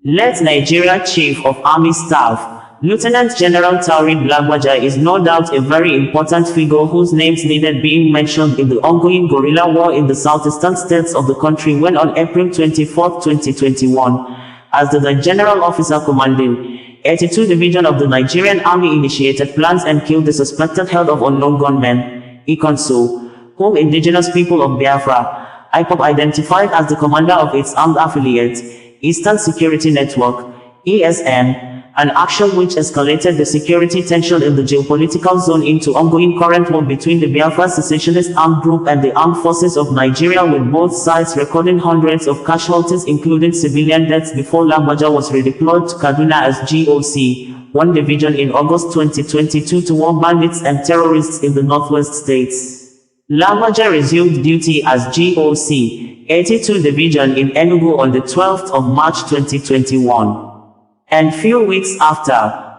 Late Nigeria Chief of Army Staff, Lieutenant General Taoreed Lagbaja is no doubt a very important figure whose names needed being mentioned in the ongoing guerrilla war in the southeastern states of the country when on April 24, 2021, as the General Officer commanding 82 Division of the Nigerian Army initiated plans and killed the suspected head of unknown gunmen, Ikonso, whom indigenous people of Biafra, IPOB identified as the commander of its armed affiliate, Eastern Security Network, ESN, an action which escalated the security tension in the geopolitical zone into ongoing current war between the Biafra secessionist armed group and the armed forces of Nigeria, with both sides recording hundreds of casualties including civilian deaths before Lagbaja was redeployed to Kaduna as GOC, 1 Division in August 2022 to war bandits and terrorists in the northwest states. Lagbaja resumed duty as GOC, 82 Division in Enugu on the 12th of March 2021. And few weeks after,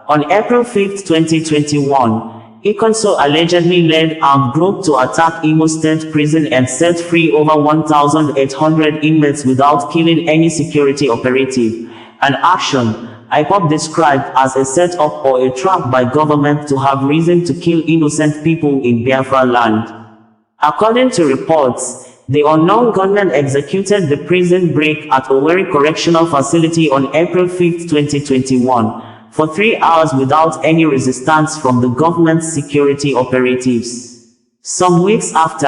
on April 5, 2021, Ikonso allegedly led armed group to attack Imo State Prison and set free over 1,800 inmates without killing any security operative, an action IPOB described as a set-up or a trap by government to have reason to kill innocent people in Biafra land. According to reports, the unknown gunmen executed the prison break at Owerri Correctional Facility on April 5, 2021, for 3 hours without any resistance from the government's security operatives. Some weeks after,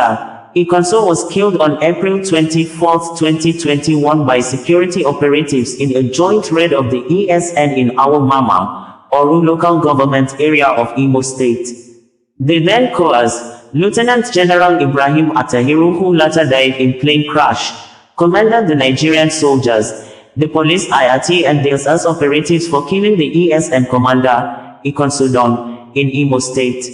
Ikonso was killed on April 24, 2021 by security operatives in a joint raid of the ESN in Awomama, Oru local government area of Imo State. The then coerced Lieutenant General Ibrahim Atahiru, who later died in plane crash, commanded the Nigerian soldiers, the police IRT and the SS operatives for killing the ESN commander, Ikonsodon, in Imo State.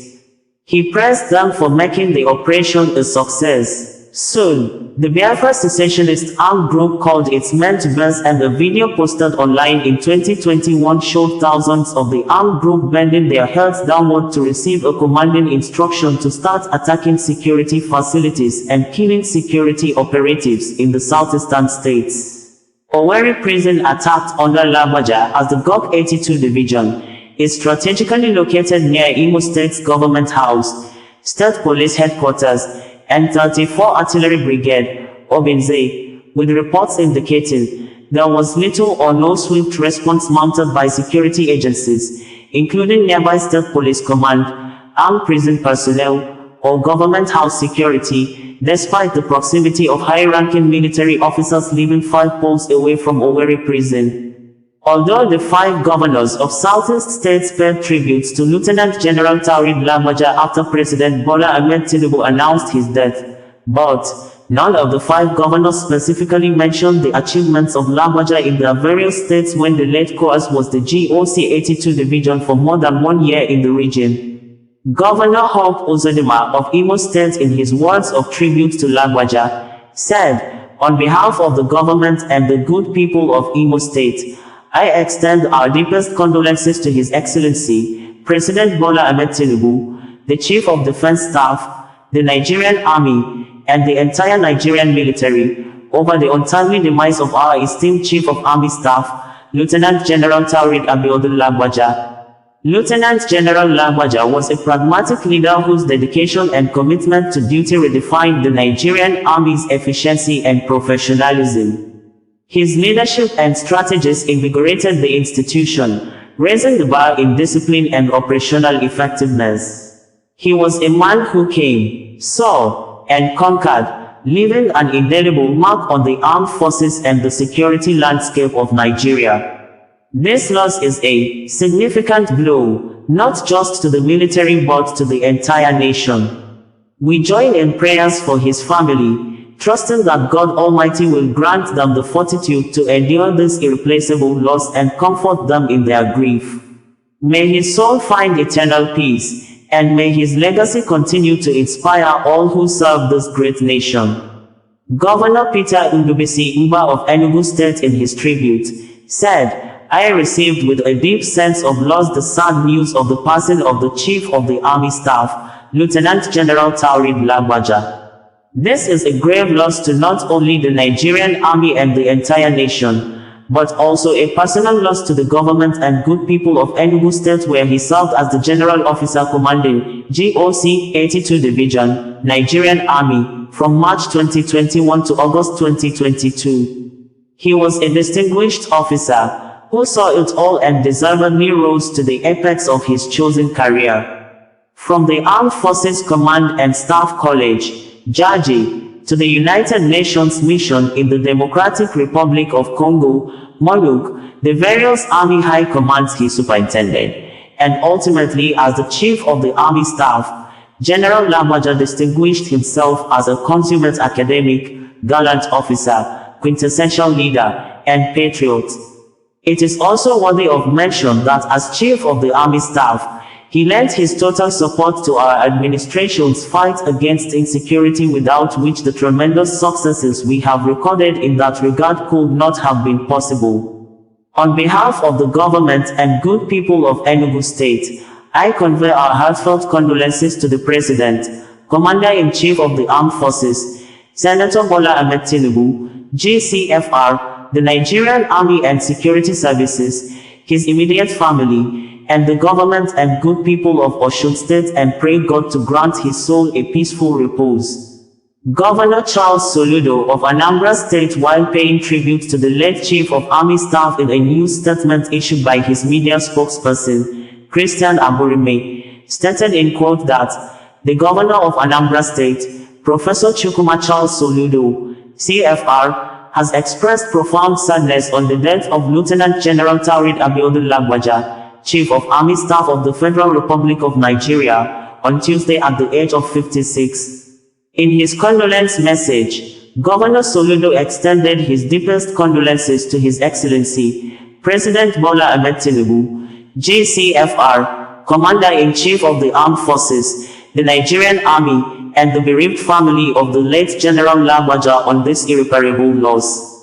He praised them for making the operation a success. Soon, the Biafra secessionist armed group called its men to base, and a video posted online in 2021 showed thousands of the armed group bending their heads downward to receive a commanding instruction to start attacking security facilities and killing security operatives in the southeastern states. Owerri prison, attacked under Lagbaja as the GOC 82 Division, is strategically located near Imo State's government house, state police headquarters, and 34 Artillery Brigade, Obinze, with reports indicating there was little or no swift response mounted by security agencies, including nearby State Police Command, armed prison personnel, or government house security, despite the proximity of high-ranking military officers living 5 poles away from Owerri prison. Although the 5 governors of southeast states paid tributes to Lieutenant General Taoreed Lagbaja after President Bola Ahmed Tinubu announced his death, but none of the 5 governors specifically mentioned the achievements of Lagbaja in their various states when the late course was the GOC 82 Division for more than 1 year in the region. Governor Hope Uzodinma of Imo State, in his words of tribute to Lagbaja, said, "On behalf of the government and the good people of Imo State, I extend our deepest condolences to His Excellency, President Bola Ahmed Tinubu, the Chief of Defense Staff, the Nigerian Army, and the entire Nigerian military, over the untimely demise of our esteemed Chief of Army Staff, Lieutenant General Taoreed Abiodun Lagbaja." Lieutenant General Lagbaja was a pragmatic leader whose dedication and commitment to duty redefined the Nigerian Army's efficiency and professionalism. His leadership and strategies invigorated the institution, raising the bar in discipline and operational effectiveness. He was a man who came, saw, and conquered, leaving an indelible mark on the armed forces and the security landscape of Nigeria. This loss is a significant blow, not just to the military but to the entire nation. We join in prayers for his family, trusting that God Almighty will grant them the fortitude to endure this irreplaceable loss and comfort them in their grief. May his soul find eternal peace, and may his legacy continue to inspire all who serve this great nation. Governor Peter Ndubisi Mba of Enugu State, in his tribute, said, "I received with a deep sense of loss the sad news of the passing of the Chief of the Army Staff, Lieutenant General Taoreed Lagbaja. This is a grave loss to not only the Nigerian Army and the entire nation, but also a personal loss to the government and good people of Enugu State, where he served as the General Officer commanding GOC 82 Division, Nigerian Army, from March 2021 to August 2022. He was a distinguished officer who saw it all and deservedly rose to the apex of his chosen career. From the Armed Forces Command and Staff College, Jaji, to the United Nations Mission in the Democratic Republic of Congo, MONUC, the various Army high commands he superintended, and ultimately as the Chief of the Army Staff, General Lagbaja distinguished himself as a consummate academic, gallant officer, quintessential leader, and patriot. It is also worthy of mention that as Chief of the Army Staff, he lent his total support to our administration's fight against insecurity, without which the tremendous successes we have recorded in that regard could not have been possible. On behalf of the government and good people of Enugu State, I convey our heartfelt condolences to the President, Commander-in-Chief of the Armed Forces, Senator Bola Ahmed Tinubu, GCFR, the Nigerian Army and Security Services, his immediate family, and the government and good people of Osun State, and pray God to grant his soul a peaceful repose. Governor Charles Soludo of Anambra State, while paying tribute to the late Chief of Army Staff in a news statement issued by his media spokesperson, Christian Aburime, stated in quote that the Governor of Anambra State, Professor Chukwuma Charles Soludo, CFR, has expressed profound sadness on the death of Lieutenant General Taurid Abiodun Lagbaja, Chief of Army Staff of the Federal Republic of Nigeria, on Tuesday at the age of 56. In his condolence message, Governor Soludo extended his deepest condolences to His Excellency, President Bola Ahmed Tinubu, GCFR, Commander-in-Chief of the Armed Forces, the Nigerian Army, and the bereaved family of the late General Lagbaja on this irreparable loss.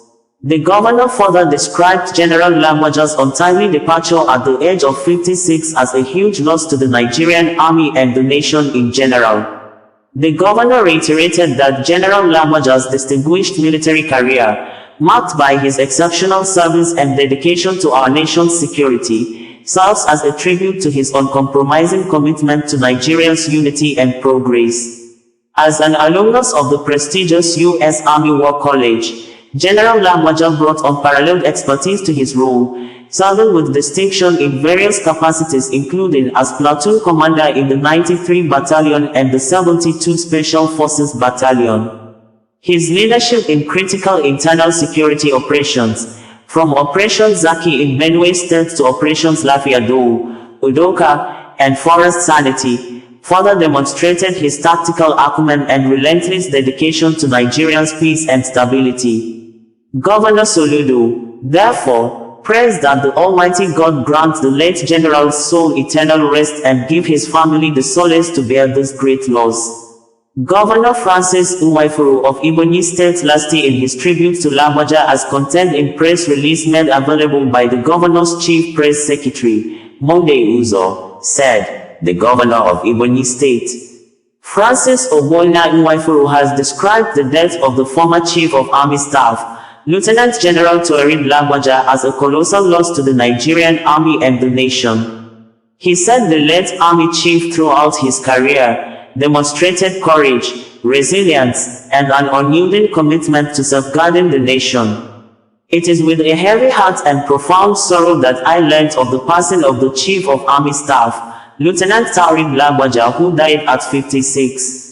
The governor further described General Lagbaja's untimely departure at the age of 56 as a huge loss to the Nigerian Army and the nation in general. The governor reiterated that General Lagbaja's distinguished military career, marked by his exceptional service and dedication to our nation's security, serves as a tribute to his uncompromising commitment to Nigeria's unity and progress. As an alumnus of the prestigious U.S. Army War College, General Lagbaja brought unparalleled expertise to his role, serving with distinction in various capacities, including as platoon commander in the 93 Battalion and the 72 Special Forces Battalion. His leadership in critical internal security operations, from Operation Zaki in Benue State to Operations Lafiado, Udoka, and Forest Sanity, further demonstrated his tactical acumen and relentless dedication to Nigeria's peace and stability. Governor Soludo, therefore, prays that the Almighty God grant the late General's soul eternal rest and give his family the solace to bear this great loss. Governor Francis Nwaifuru of Ebonyi State, lastly, in his tribute to Lagbaja, as contained in press release made available by the Governor's Chief Press Secretary, Monday Uzo, said, the Governor of Ebonyi State, Francis Ogboina Nwaifuru, has described the death of the former Chief of Army Staff, Lieutenant General Taurid Lagbaja, as a colossal loss to the Nigerian Army and the nation. He said the late Army Chief throughout his career demonstrated courage, resilience, and an unyielding commitment to safeguarding the nation. It is with a heavy heart and profound sorrow that I learnt of the passing of the Chief of Army Staff, Lieutenant Taurid Lagbaja, who died at 56.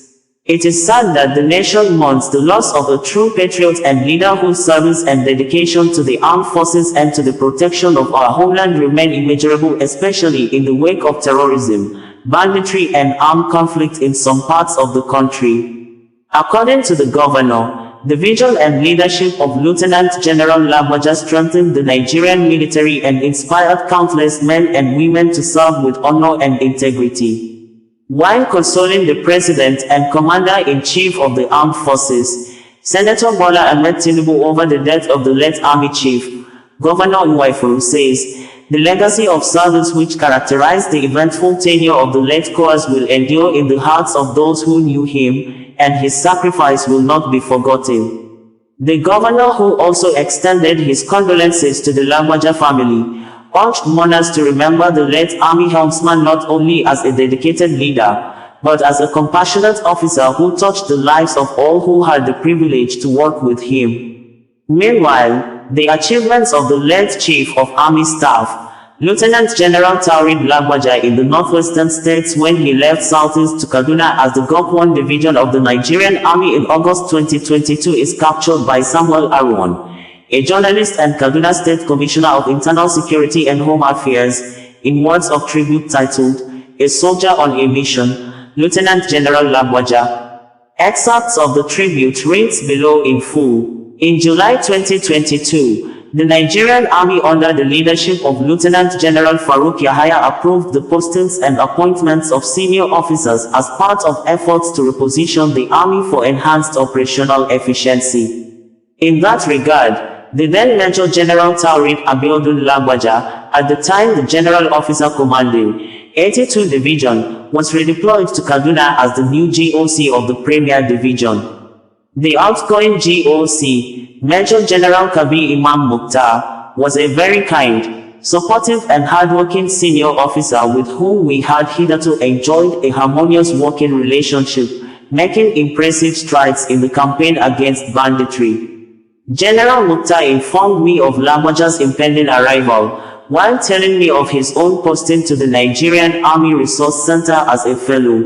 It is sad that the nation mourns the loss of a true patriot and leader whose service and dedication to the armed forces and to the protection of our homeland remain immeasurable, especially in the wake of terrorism, banditry, and armed conflict in some parts of the country. According to the governor, the vision and leadership of Lieutenant General Lagbaja strengthened the Nigerian military and inspired countless men and women to serve with honor and integrity. While consoling the President and Commander-in-Chief of the Armed Forces, Senator Bola Ahmed Tinubu, over the death of the late Army Chief, Governor Nwaifuru says, the legacy of service which characterized the eventful tenure of the late Coas will endure in the hearts of those who knew him, and his sacrifice will not be forgotten. The governor, who also extended his condolences to the Lagbaja family, urged mourners to remember the late army helmsman not only as a dedicated leader, but as a compassionate officer who touched the lives of all who had the privilege to work with him. Meanwhile, the achievements of the late Chief of Army Staff, Lieutenant General Taoreed Lagbaja, in the northwestern states when he left southeast to Kaduna as the Gok 1 Division of the Nigerian Army in August 2022 is captured by Samuel Arwan, a journalist and Kaduna State Commissioner of Internal Security and Home Affairs, in words of tribute titled, "A Soldier on a Mission, Lieutenant General Lagbaja." Excerpts of the tribute reads below in full. In July 2022, the Nigerian Army under the leadership of Lieutenant General Farouk Yahaya approved the postings and appointments of senior officers as part of efforts to reposition the Army for enhanced operational efficiency. In that regard, the then Major General Taoreed Abiodun Lagbaja, at the time the General Officer commanding 82 Division, was redeployed to Kaduna as the new GOC of the Premier Division. The outgoing GOC, Major General Kabi Imam Mukhtar, was a very kind, supportive and hardworking senior officer with whom we had hitherto enjoyed a harmonious working relationship, making impressive strides in the campaign against banditry. General Mukhtar informed me of Lagbaja's impending arrival, while telling me of his own posting to the Nigerian Army Resource Center as a fellow.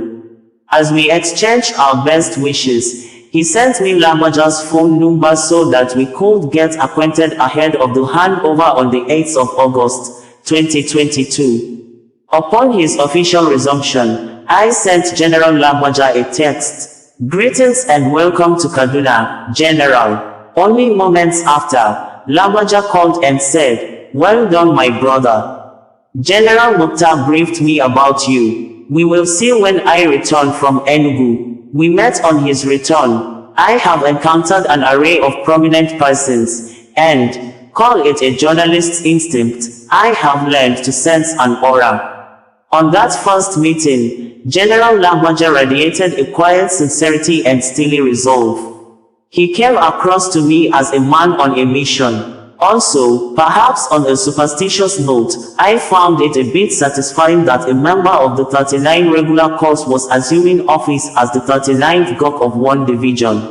As we exchanged our best wishes, he sent me Lagbaja's phone number so that we could get acquainted ahead of the handover on the 8th of August, 2022. Upon his official resumption, I sent General Lagbaja a text. "Greetings and welcome to Kaduna, General." Only moments after, Lagbaja called and said, "Well done, my brother. General Mukhtar briefed me about you. We will see when I return from Enugu." We met on his return. I have encountered an array of prominent persons, and, call it a journalist's instinct, I have learned to sense an aura. On that first meeting, General Lagbaja radiated a quiet sincerity and steely resolve. He came across to me as a man on a mission. Also, perhaps on a superstitious note, I found it a bit satisfying that a member of the 39 regular corps was assuming office as the 39th Gok of 1 Division.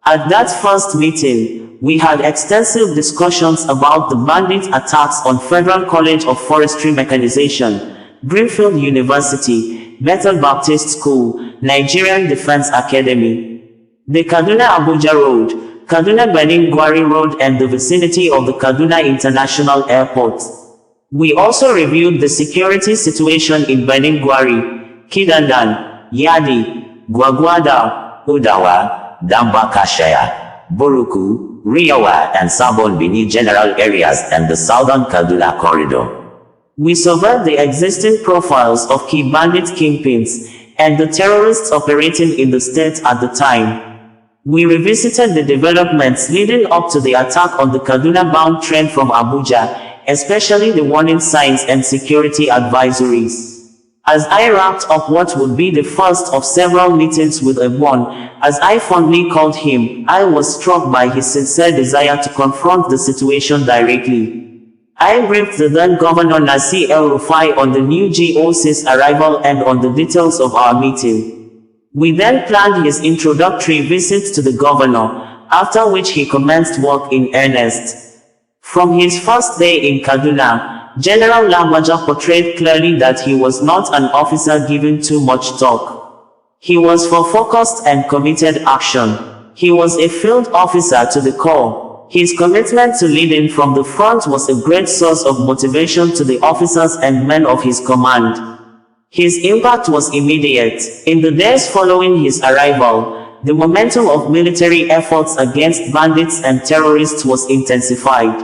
At that first meeting, we had extensive discussions about the bandit attacks on Federal College of Forestry Mechanization, Greenfield University, Bethel Baptist School, Nigerian Defense Academy, the Kaduna-Abuja Road, Kaduna-Benin-Gwari Road and the vicinity of the Kaduna International Airport. We also reviewed the security situation in Benin-Gwari, Kidandan, Yadi, Gwagwada, Udawa, Dambakashaya, Buruku, Riyawa and Sabon Bini general areas and the southern Kaduna corridor. We surveyed the existing profiles of key bandit kingpins and the terrorists operating in the state at the time. We revisited the developments leading up to the attack on the Kaduna-bound train from Abuja, especially the warning signs and security advisories. As I wrapped up what would be the first of several meetings with a one, as I fondly called him, I was struck by his sincere desire to confront the situation directly. I briefed the then Governor Nasir El-Rufai on the new GOC's arrival and on the details of our meeting. We then planned his introductory visit to the governor, after which he commenced work in earnest. From his first day in Kaduna, General Lagbaja portrayed clearly that he was not an officer given too much talk. He was for focused and committed action. He was a field officer to the core. His commitment to leading from the front was a great source of motivation to the officers and men of his command. His impact was immediate. In the days following his arrival, the momentum of military efforts against bandits and terrorists was intensified.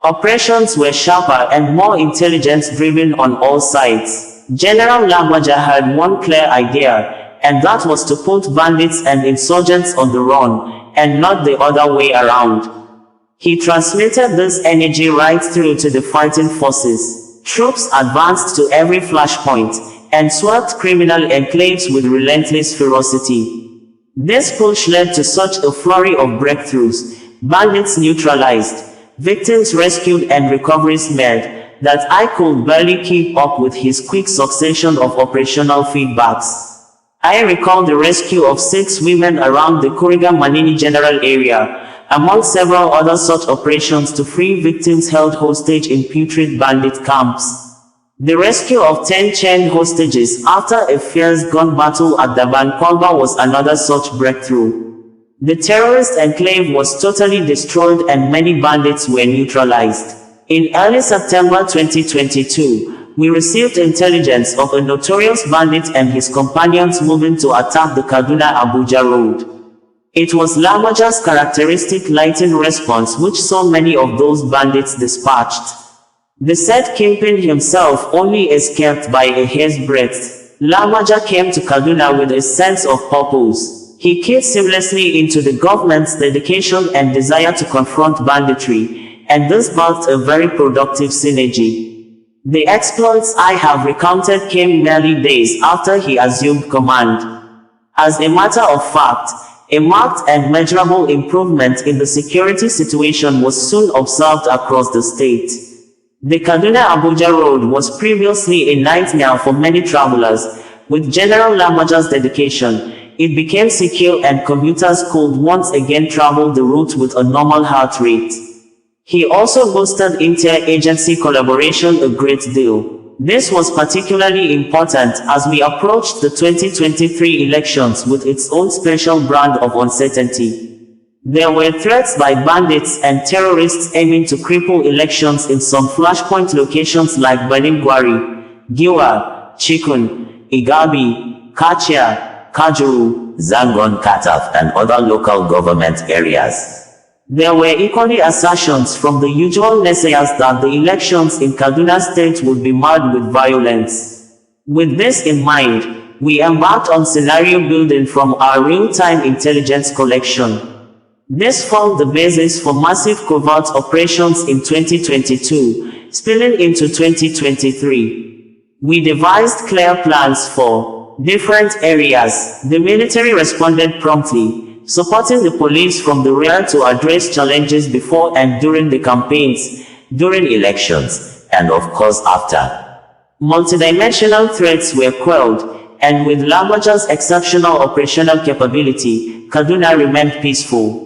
Operations were sharper and more intelligence-driven on all sides. General Lagbaja had one clear idea, and that was to put bandits and insurgents on the run, and not the other way around. He transmitted this energy right through to the fighting forces. Troops advanced to every flashpoint, and swept criminal enclaves with relentless ferocity. This push led to such a flurry of breakthroughs, bandits neutralized, victims rescued and recoveries made, that I could barely keep up with his quick succession of operational feedbacks. I recall the rescue of 6 women around the Kuriga Manini general area, among several other such operations to free victims held hostage in putrid bandit camps. The rescue of 10 chained hostages after a fierce gun battle at Daban Kwalba was another such breakthrough. The terrorist enclave was totally destroyed and many bandits were neutralized. In early September 2022, we received intelligence of a notorious bandit and his companions moving to attack the Kaduna-Abuja road. It was Lagbaja's characteristic lightning response which saw many of those bandits dispatched. The said kingpin himself only escaped by a hair's breadth. Lagbaja came to Kaduna with a sense of purpose. He keyed seamlessly into the government's dedication and desire to confront banditry, and this birthed a very productive synergy. The exploits I have recounted came merely days after he assumed command. As a matter of fact, a marked and measurable improvement in the security situation was soon observed across the state. The Kaduna-Abuja road was previously a nightmare for many travelers. With General Lagbaja's dedication, it became secure and commuters could once again travel the route with a normal heart rate. He also boosted inter-agency collaboration a great deal. This was particularly important as we approached the 2023 elections with its own special brand of uncertainty. There were threats by bandits and terrorists aiming to cripple elections in some flashpoint locations like Balingwari, Giwa, Chikun, Igabi, Kachia, Kajuru, Zangon Kataf and other local government areas. There were equally assertions from the usual naysayers that the elections in Kaduna State would be marred with violence. With this in mind, we embarked on scenario building from our real-time intelligence collection. This formed the basis for massive covert operations in 2022, spilling into 2023. We devised clear plans for different areas. The military responded promptly, supporting the police from the rear to address challenges before and during the campaigns, during elections, and of course after. Multidimensional threats were quelled, and with Lagbaja's exceptional operational capability, Kaduna remained peaceful.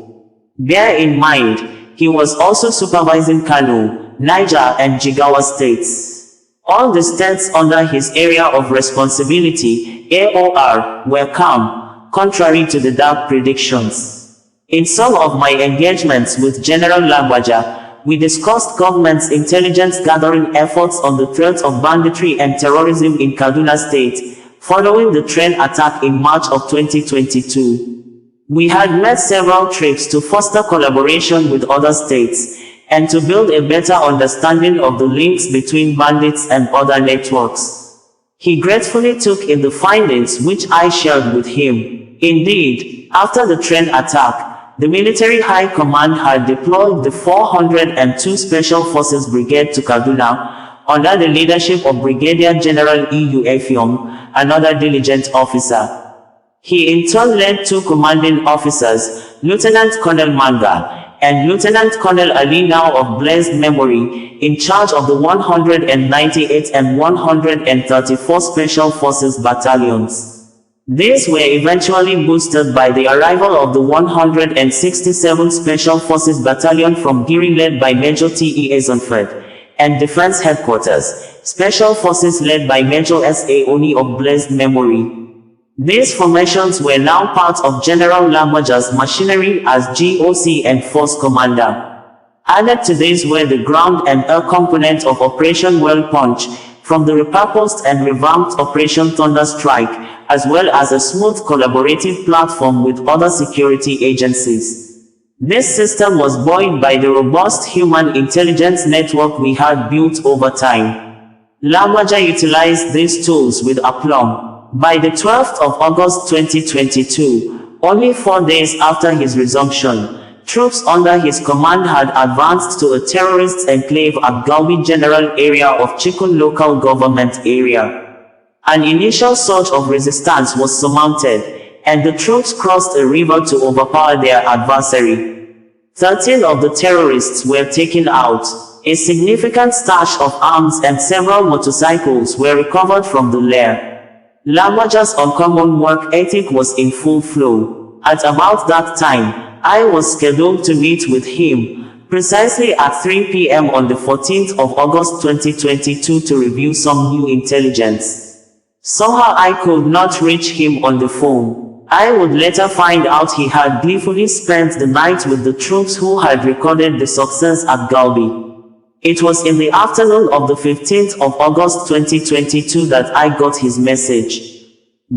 Bear in mind, he was also supervising Kano, Niger and Jigawa states. All the states under his area of responsibility, AOR, were calm, contrary to the dark predictions. In some of my engagements with General Lagbaja, we discussed government's intelligence gathering efforts on the threat of banditry and terrorism in Kaduna State, following the train attack in March of 2022. We had made several trips to foster collaboration with other states, and to build a better understanding of the links between bandits and other networks. He gratefully took in the findings which I shared with him. Indeed, after the train attack, the military high command had deployed the 402 Special Forces Brigade to Kaduna, under the leadership of Brigadier General E.U. Effiong, another diligent officer. He in turn led 2 commanding officers, Lieutenant Colonel Manga and Lieutenant Colonel Ali, now of blessed memory, in charge of the 198 and 134 Special Forces battalions. These were eventually boosted by the arrival of the 167 Special Forces Battalion from Giri led by Major T.E. Ezonfred, and Defense Headquarters, Special Forces led by Major S.A. Oni of blessed memory. These formations were now part of General Lagbaja's machinery as GOC and Force Commander. Added to these were the ground and air component of Operation Well Punch, from the repurposed and revamped Operation Thunder Strike, as well as a smooth collaborative platform with other security agencies. This system was buoyed by the robust human intelligence network we had built over time. Lagbaja utilized these tools with aplomb. By the 12th of August 2022, only 4 days after his resumption, troops under his command had advanced to a terrorist enclave at Galbi General Area of Chikun Local Government Area. An initial surge of resistance was surmounted, and the troops crossed a river to overpower their adversary. 13 of the terrorists were taken out. A significant stash of arms and several motorcycles were recovered from the lair. Lagbaja's uncommon work ethic was in full flow. At about that time, I was scheduled to meet with him, precisely at 3 p.m. on the 14th of August 2022 to review some new intelligence. Somehow I could not reach him on the phone. I would later find out he had gleefully spent the night with the troops who had recorded the success at Galbi. It was in the afternoon of the 15th of August 2022 that I got his message.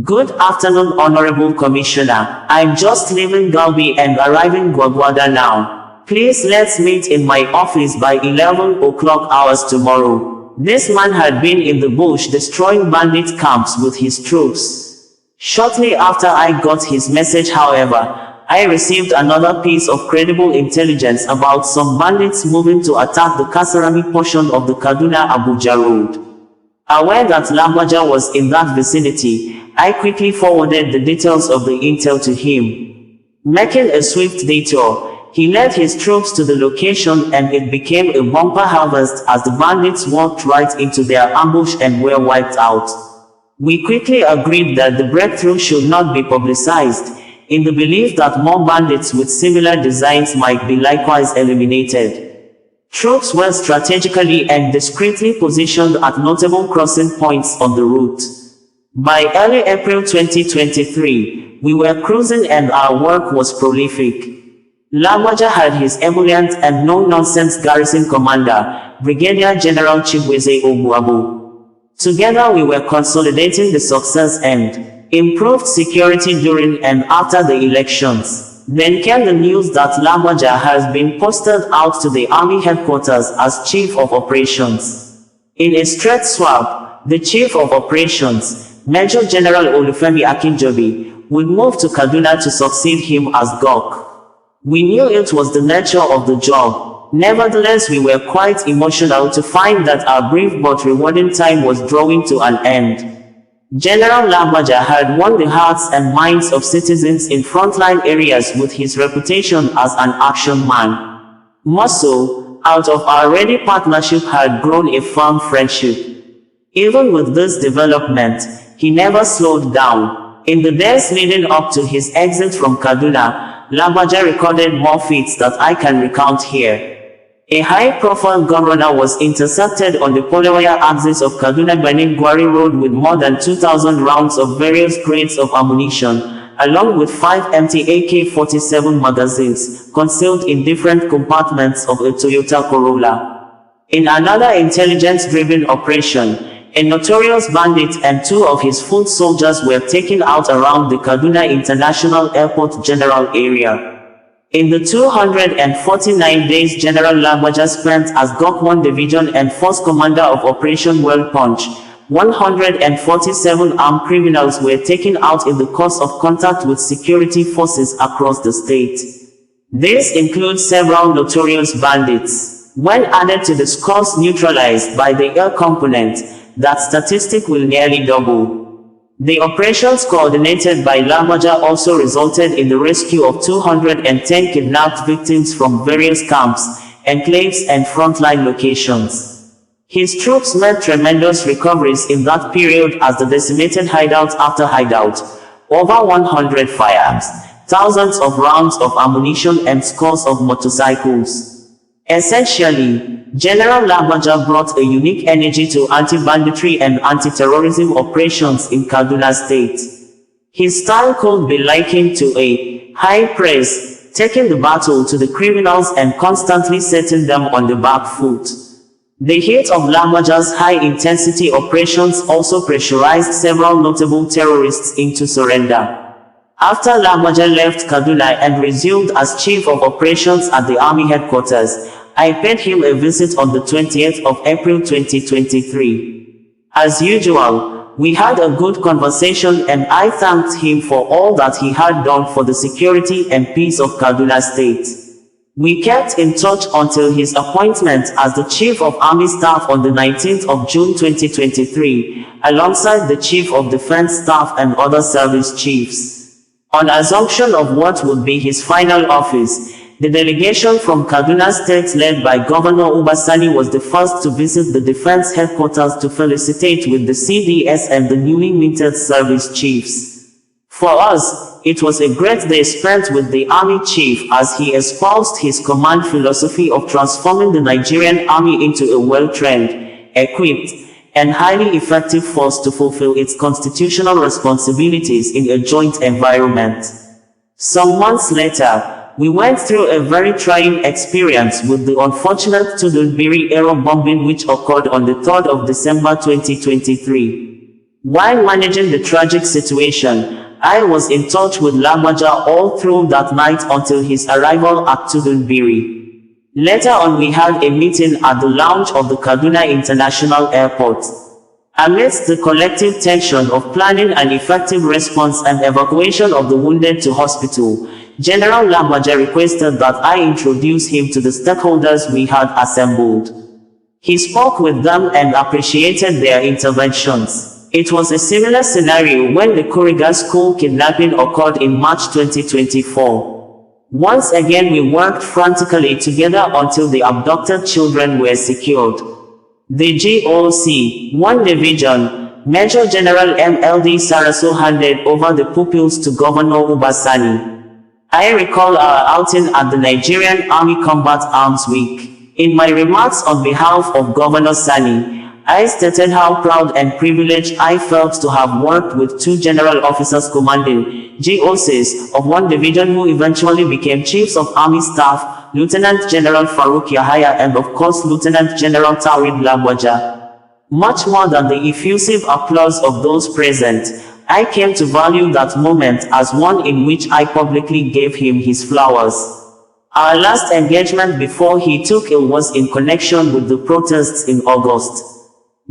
Good afternoon, Honorable Commissioner. I'm just leaving Galbi and arriving Gwagwada now. Please let's meet in my office by 11 o'clock hours tomorrow. This man had been in the bush destroying bandit camps with his troops. Shortly after I got his message, however, I received another piece of credible intelligence about some bandits moving to attack the Kasarami portion of the Kaduna-Abuja road. Aware that Lagbaja was in that vicinity, I quickly forwarded the details of the intel to him. Making a swift detour, he led his troops to the location and it became a bumper harvest as the bandits walked right into their ambush and were wiped out. We quickly agreed that the breakthrough should not be publicized, in the belief that more bandits with similar designs might be likewise eliminated. Troops were strategically and discreetly positioned at notable crossing points on the route. By early April 2023, we were cruising and our work was prolific. Lagbaja had his ebullient and no-nonsense garrison commander, Brigadier General Chibweze Ogbuabu. Together we were consolidating the success and improved security during and after the elections. Then came the news that Lagbaja has been posted out to the army headquarters as Chief of Operations. In a straight swap, the Chief of Operations, Major General Olufemi Akinjobi, would move to Kaduna to succeed him as GOC. We knew it was the nature of the job. Nevertheless, we were quite emotional to find that our brief but rewarding time was drawing to an end. General Lagbaja had won the hearts and minds of citizens in frontline areas with his reputation as an action man. More so, out of our ready partnership had grown a firm friendship. Even with this development, he never slowed down. In the days leading up to his exit from Kaduna, Lagbaja recorded more feats that I can recount here. A high-profile gun runner was intercepted on the Polewaya axis of Kaduna-Benin-Gwari Road with more than 2,000 rounds of various grades of ammunition, along with 5 empty AK-47 magazines, concealed in different compartments of a Toyota Corolla. In another intelligence-driven operation, a notorious bandit and 2 of his foot soldiers were taken out around the Kaduna International Airport general area. In the 249 days General Lagbaja spent as GOC 1 Division and Force Commander of Operation Well Punch, 147 armed criminals were taken out in the course of contact with security forces across the state. This includes several notorious bandits. When added to the scores neutralized by the air component, that statistic will nearly double. The operations coordinated by Lagbaja also resulted in the rescue of 210 kidnapped victims from various camps, enclaves and frontline locations. His troops made tremendous recoveries in that period as the decimated hideout after hideout, over 100 firearms, thousands of rounds of ammunition and scores of motorcycles. Essentially, General Lagbaja brought a unique energy to anti-banditry and anti-terrorism operations in Kaduna State. His style could be likened to a high press, taking the battle to the criminals and constantly setting them on the back foot. The heat of Lagbaja's high-intensity operations also pressurized several notable terrorists into surrender. After Lagbaja left Kaduna and resumed as Chief of Operations at the Army Headquarters, I paid him a visit on the 20th of April 2023. As usual, we had a good conversation and I thanked him for all that he had done for the security and peace of Kaduna State. We kept in touch until his appointment as the Chief of Army Staff on the 19th of June 2023, alongside the Chief of Defense Staff and other service chiefs. On assumption of what would be his final office, the delegation from Kaduna State led by Governor Ubasani was the first to visit the defense headquarters to felicitate with the CDS and the newly minted service chiefs. For us, it was a great day spent with the Army Chief as he espoused his command philosophy of transforming the Nigerian Army into a well-trained, equipped, and highly effective force to fulfill its constitutional responsibilities in a joint environment. Some months later, we went through a very trying experience with the unfortunate Tudunbiri aero bombing which occurred on the 3rd of December 2023. While managing the tragic situation, I was in touch with Lagbaja all through that night until his arrival at Tudunbiri. Later on we had a meeting at the lounge of the Kaduna International Airport. Amidst the collective tension of planning an effective response and evacuation of the wounded to hospital, General Lagbaja requested that I introduce him to the stakeholders we had assembled. He spoke with them and appreciated their interventions. It was a similar scenario when the Kuriga school kidnapping occurred in March 2024. Once again we worked frantically together until the abducted children were secured. The GOC, 1 Division, Major General MLD Saraso handed over the pupils to Governor Ubasani. I recall our outing at the Nigerian Army Combat Arms Week. In my remarks on behalf of Governor Sani, I stated how proud and privileged I felt to have worked with 2 general officers commanding GOCs of 1 division who eventually became Chiefs of Army Staff, Lieutenant General Farouk Yahaya and of course Lieutenant General Taurid Lagbaja. Much more than the effusive applause of those present, I came to value that moment as one in which I publicly gave him his flowers. Our last engagement before he took ill was in connection with the protests in August.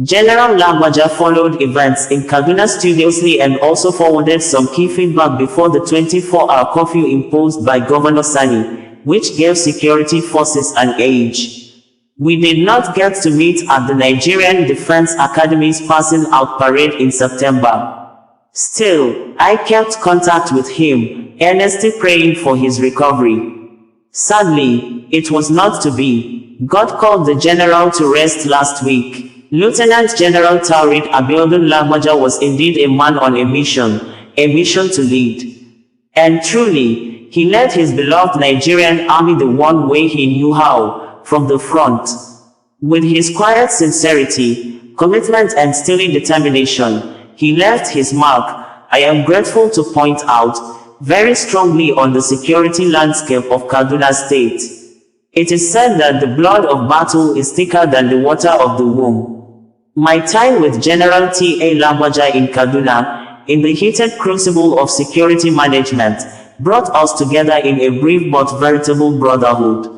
General Lagbaja followed events in Kaduna studiously and also forwarded some key feedback before the 24-hour curfew imposed by Governor Sani, which gave security forces an edge. We did not get to meet at the Nigerian Defense Academy's passing out parade in September. Still, I kept contact with him, earnestly praying for his recovery. Sadly, it was not to be. God called the general to rest last week. Lieutenant General Taurid Abiodun Lagbaja was indeed a man on a mission to lead. And truly, he led his beloved Nigerian army the one way he knew how, from the front. With his quiet sincerity, commitment and steely determination, he left his mark, I am grateful to point out, very strongly on the security landscape of Kaduna State. It is said that the blood of battle is thicker than the water of the womb. My time with General T.A. Lagbaja in Kaduna, in the heated crucible of security management, brought us together in a brief but veritable brotherhood.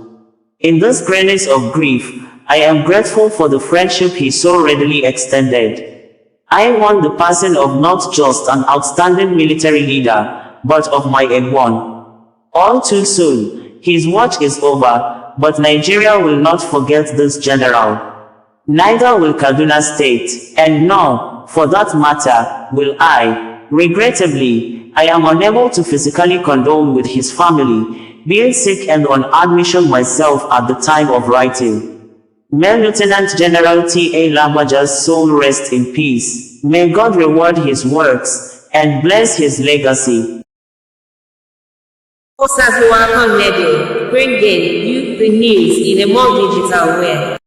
In this grayness of grief, I am grateful for the friendship he so readily extended. I mourn the passing of not just an outstanding military leader, but of my Egwon. All too soon, his watch is over, but Nigeria will not forget this general. Neither will Kaduna State, and nor, for that matter, will I. Regrettably, I am unable to physically condole with his family, being sick and on admission myself at the time of writing. May Lieutenant General T.A. Lagbaja's soul rest in peace. May God reward his works, and bless his legacy. Osazuwa Connedo, bringing you the news in a more digital way.